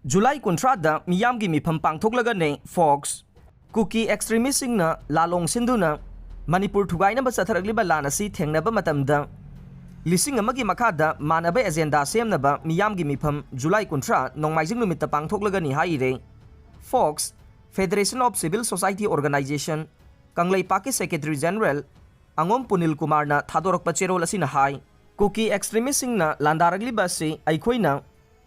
July Kuntrada Miyamgi Mipham Pangthoklagani Fox Kuki Extremist Singna Lalong Sinduna Manipur Thugaina Basataragliba Lanasi Tengnaba Matamda Lising Amagi Makada Manaba Agenda Semnaba Miyamgi Mipham July Kuntra Nongmaijing Numita Pangthoklagani Haire Fox Federation of Civil Society Organization Kanglai Paki Secretary General Angom Punil Kumarna Thadorak Pachero Lasina Hai Kuki Extremist Singna Landaragliba Si Aikoina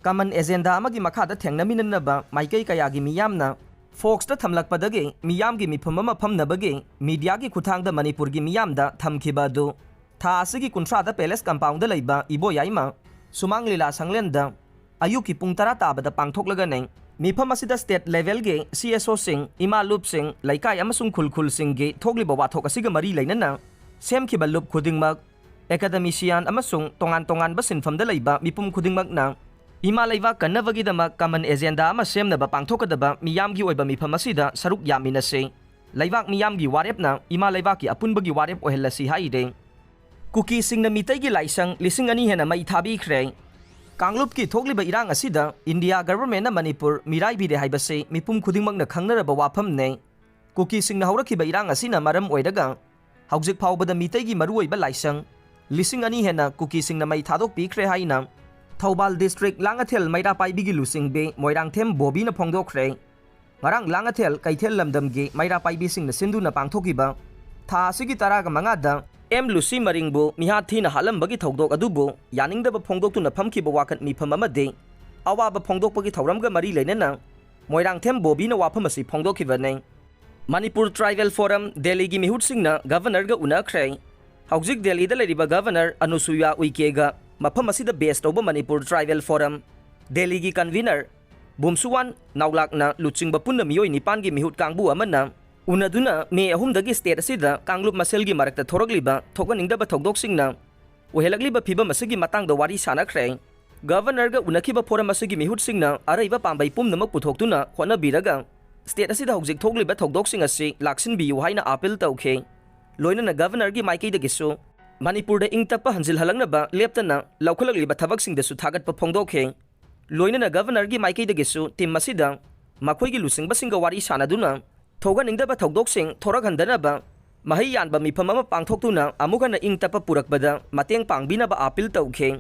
Common agenda amagi makada thengnaminanaba maikai kayagi miyamna Fox ta thamlakpadagi Miyamgi Mipham ama phamnabagi media gi khuthangda Manipur gi miyamda thamkhiba du tha asigi kuntrada palace compound da leiba ibo yaima sumang lila sanglenda ayuki pung tara tabada pangthoklagani Mipham asida state level ge CSO sing ima loop sing laikai amasung khulkhul sing ge thogliba wathok asiga mari leinana semkhiba loop khudingmak academician amasung tongan basin famda leiba mipum khudingmak na Ima laiva kanavagidama common agenda ama semnaba pangthokadaba miyamgi oiba mipham asida saruk yaminase laivak miyamgi warepna ima laivaki apunbagi warep ohelasi haide Kuki Singna Meetei gi Laishang Laishang ani Henna Mei Thabikhre Kanglup ki thogliba irang asida India government na Manipur mirai bide haibase mipum khudingmakna khangnaraba wafam ne Kuki Singna haurakhiba irang asina maram oidaga haujik phawbada Meetei gi maruoiba Laishang Laishang ani Henna Kuki Singna Mei Thabikhre haina Thobal District Langathel Maira Paibigi Lusing Be Moirang Them Bobby na Pangthoklagani Ngarang Langathel Kaithel Lamdam Ge Maira Paibi Sing na Sindu na Pangthokiba Tha Sigi Taraga Mangada M Lucy Maringbu Mihathi na Halambagi Thodok Adubu Yaningdaba Pangdok na Phamkiba Wakat Mipham amade Awaba Pangdokpagi Thauramga Mari Leinana Moirang Them Bobby na Waphamasi Pangdokibane Manipur Tribal Forum Delhi gi Mihutsingna Governor ga Unnakhre Haujik Delhi da leriba Governor Anusuya Uikega Mipham asida base tauba Manipur Tribal Forum Delhi gi convener Bumsuwan Naulakna Luchingba punna miyoi nipan gi mihut kangbu amana unaduna me ahumdagi state asida Kanglup Masel gi marakta thorogliba thoganingdaba thogdoksingna ohelagliba phibam asigi matangda wari sanakhre Governor ga unakhiba forum asigi Mihutsingna araiba pambai pumnamak puthoktuna khonabiraga state asida hojik thogliba thogdoksing asi laksinbiyu haina appeal tawkhe loinana Governor gi maikei dagisu Manipur da ingtapa hanjil halangnaba leptana laukhalakliba thabaksingdasu thagatpa phongdokhe loinana Governor gi maikei dagisu team masida makhoigi lusingbasinga wari sanaduna thoganingdaba thogdoksing thorakhandanaba mahi yanba mipham ama pangthoktuna amukana ingtapa purakbada mateng pangbinaba appeal tawkhe